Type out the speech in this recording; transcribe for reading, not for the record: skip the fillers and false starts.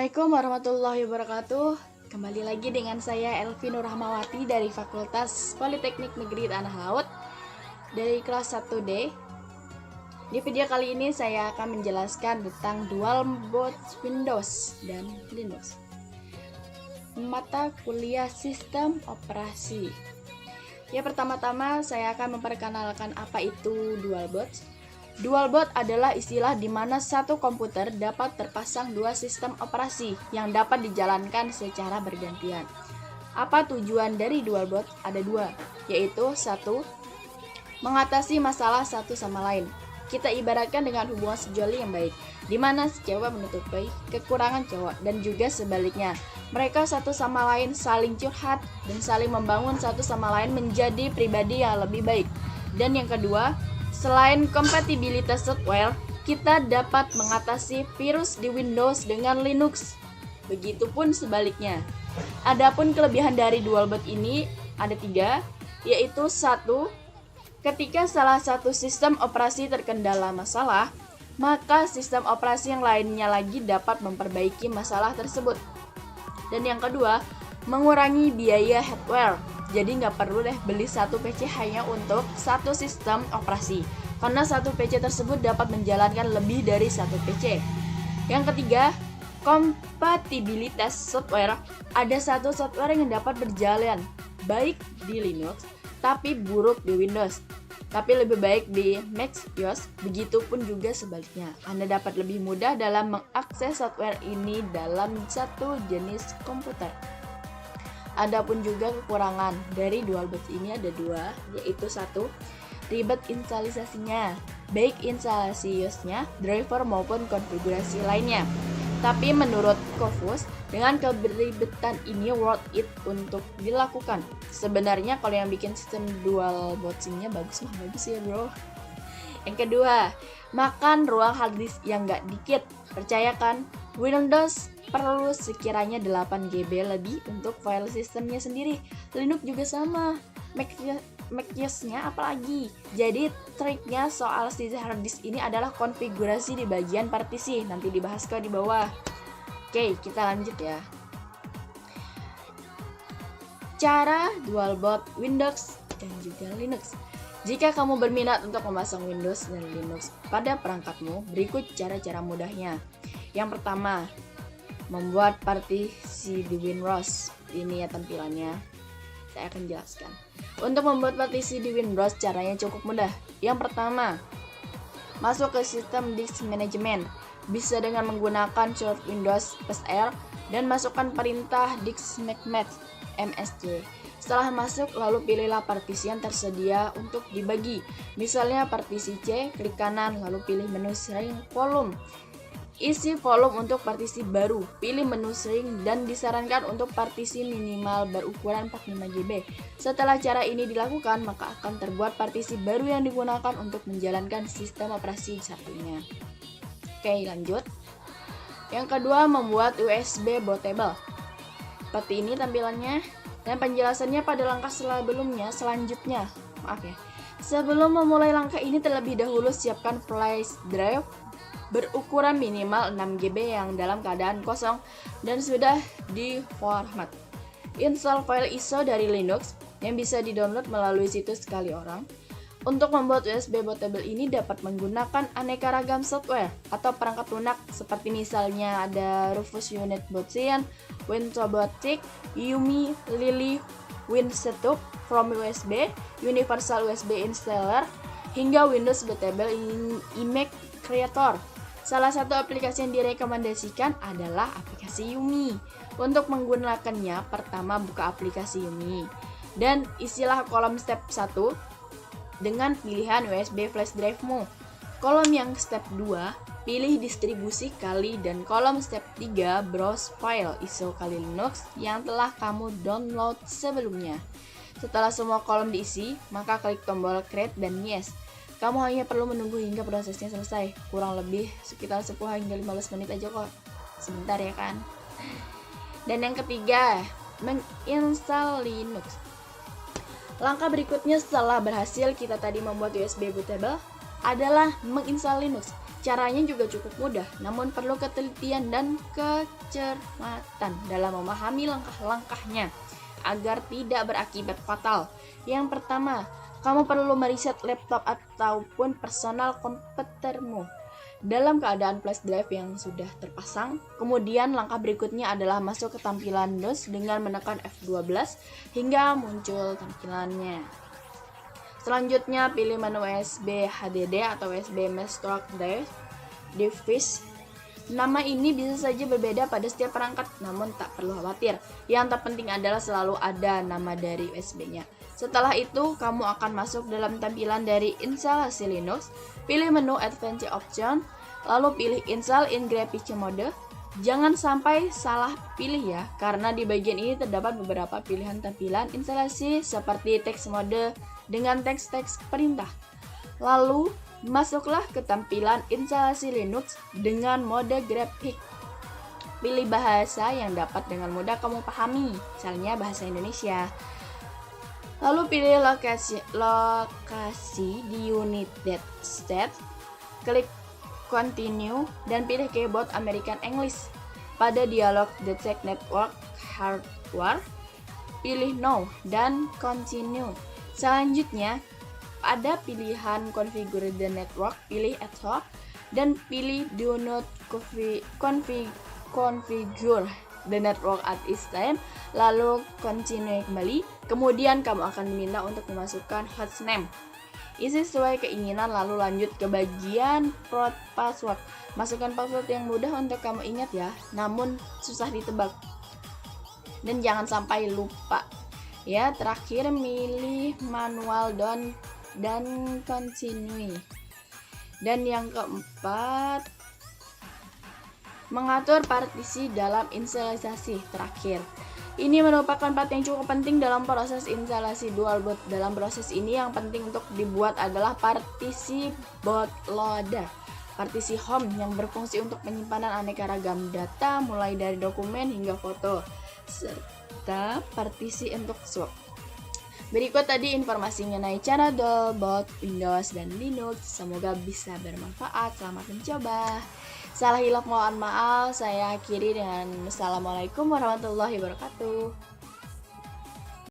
Assalamualaikum warahmatullahi wabarakatuh. Kembali lagi dengan saya Elvi Nurrahmawati dari Fakultas Politeknik Negeri Tanah Laut dari kelas 1D. Di video kali ini saya akan menjelaskan tentang dual boot Windows dan Linux. Mata kuliah sistem operasi. Ya, pertama-tama saya akan memperkenalkan apa itu dual boot. Dual boot adalah istilah di mana satu komputer dapat terpasang dua sistem operasi yang dapat dijalankan secara bergantian. Apa tujuan dari dual boot? Ada dua, yaitu satu, mengatasi masalah satu sama lain. Kita ibaratkan dengan hubungan sejoli yang baik, di mana si cewek menutupi kekurangan cowok dan juga sebaliknya. Mereka satu sama lain saling curhat dan saling membangun satu sama lain menjadi pribadi yang lebih baik. Dan yang kedua, selain kompatibilitas software, kita dapat mengatasi virus di Windows dengan Linux. Begitupun sebaliknya. Adapun kelebihan dari dual boot ini ada tiga, yaitu satu, ketika salah satu sistem operasi terkendala masalah, maka sistem operasi yang lainnya lagi dapat memperbaiki masalah tersebut. Dan yang kedua, mengurangi biaya hardware. Jadi nggak perlu deh beli satu PC hanya untuk satu sistem operasi, karena satu PC tersebut dapat menjalankan lebih dari satu PC. Yang ketiga, kompatibilitas software. Ada satu software yang dapat berjalan baik di Linux, tapi buruk di Windows, tapi lebih baik di Mac OS. Begitupun juga sebaliknya. Anda dapat lebih mudah dalam mengakses software ini dalam satu jenis komputer. Adapun juga kekurangan dari dual boot ini ada dua, yaitu satu, ribet instalasinya, baik instalasi iOS-nya, driver maupun konfigurasi lainnya. Tapi menurut Kofus, dengan keribetan ini worth it untuk dilakukan. Sebenarnya kalau yang bikin sistem dual boot ini bagus ya bro. Yang kedua, makan ruang hard disk yang gak dikit. Percayakan, Windows perlu sekiranya 8 GB lebih untuk file sistemnya sendiri. Linux juga sama. Mac OS-nya apalagi. Jadi triknya soal si hard disk ini adalah konfigurasi di bagian partisi. Nanti dibahas di bawah. Oke, kita lanjut ya. Cara dual boot Windows dan juga Linux. Jika kamu berminat untuk memasang Windows dan Linux pada perangkatmu, berikut cara-cara mudahnya. Yang pertama, membuat partisi di Windows. Ini ya tampilannya. Saya akan jelaskan. Untuk membuat partisi di Windows, caranya cukup mudah. Yang pertama, masuk ke sistem disk management. Bisa dengan menggunakan short Windows +R dan masukkan perintah disk management MSC. Setelah masuk, lalu pilihlah partisi yang tersedia untuk dibagi. Misalnya partisi C, klik kanan, lalu pilih menu sering volume. Isi volume untuk partisi baru, pilih menu sering dan disarankan untuk partisi minimal berukuran 45 GB. Setelah cara ini dilakukan, maka akan terbuat partisi baru yang digunakan untuk menjalankan sistem operasi satunya. Oke, lanjut. Yang kedua, membuat USB bootable. Seperti ini tampilannya. Dan penjelasannya pada langkah selanjutnya. Sebelum memulai langkah ini, terlebih dahulu siapkan flash drive berukuran minimal 6 GB yang dalam keadaan kosong dan sudah diformat. Install file ISO dari Linux yang bisa didownload melalui situs sekali orang. Untuk membuat USB bootable ini dapat menggunakan aneka ragam software atau perangkat lunak seperti misalnya ada Rufus Unit Bootsin, WinRobotic, Yumi, Lily, WinSetup, From USB, Universal USB Installer, hingga Windows Bootable iMac Creator. Salah satu aplikasi yang direkomendasikan adalah aplikasi Yumi. Untuk menggunakannya, pertama buka aplikasi Yumi dan isilah kolom step 1 dengan pilihan USB flash drive-mu. Kolom yang step 2, pilih distribusi kali, dan kolom step 3, browse file ISO kali Linux yang telah kamu download sebelumnya. Setelah semua kolom diisi, maka klik tombol create dan yes. Kamu hanya perlu menunggu hingga prosesnya selesai. Kurang lebih sekitar 10 hingga 15 menit aja kok. Sebentar ya kan. Dan yang ketiga, menginstal Linux. Langkah berikutnya setelah berhasil kita tadi membuat USB bootable adalah menginstal Linux. Caranya juga cukup mudah, namun perlu ketelitian dan kecermatan dalam memahami langkah-langkahnya agar tidak berakibat fatal. Yang pertama, kamu perlu meriset laptop ataupun personal komputermu dalam keadaan flash drive yang sudah terpasang. Kemudian langkah berikutnya adalah masuk ke tampilan DOS dengan menekan F12 hingga muncul tampilannya. Selanjutnya pilih menu USB HDD atau USB Mass Storage Device. Nama ini bisa saja berbeda pada setiap perangkat, namun tak perlu khawatir. Yang terpenting adalah selalu ada nama dari USB-nya. Setelah itu, kamu akan masuk dalam tampilan dari instalasi Linux. Pilih menu Advanced Option, lalu pilih Install in Graphics Mode. Jangan sampai salah pilih ya, karena di bagian ini terdapat beberapa pilihan tampilan instalasi seperti text mode dengan teks-teks perintah. Lalu, masuklah ke tampilan instalasi Linux dengan mode grafik. Pilih bahasa yang dapat dengan mudah kamu pahami, misalnya bahasa Indonesia. Lalu pilih lokasi di United States, klik Continue, dan pilih keyboard American English. Pada dialog Detect Network Hardware, pilih No dan Continue. Selanjutnya, pada pilihan Configure the Network, pilih Ad hoc dan pilih Do not configure the network at this time, lalu Continue kembali. Kemudian kamu akan diminta untuk memasukkan hostname. Isi sesuai keinginan, lalu lanjut ke bagian password. Masukkan password yang mudah untuk kamu ingat ya, namun susah ditebak. Dan jangan sampai lupa. Ya, terakhir milih manual dan continue. Dan yang keempat, mengatur partisi dalam instalasi terakhir. Ini merupakan part yang cukup penting dalam proses instalasi dual boot. Dalam proses ini yang penting untuk dibuat adalah partisi bootloader, partisi home yang berfungsi untuk penyimpanan aneka ragam data mulai dari dokumen hingga foto, serta partisi untuk swap. Berikut tadi informasi mengenai cara dual boot Windows dan Linux. Semoga bisa bermanfaat. Selamat mencoba. Salah hilaf mohon maaf. Saya akhiri dengan Assalamualaikum warahmatullahi wabarakatuh.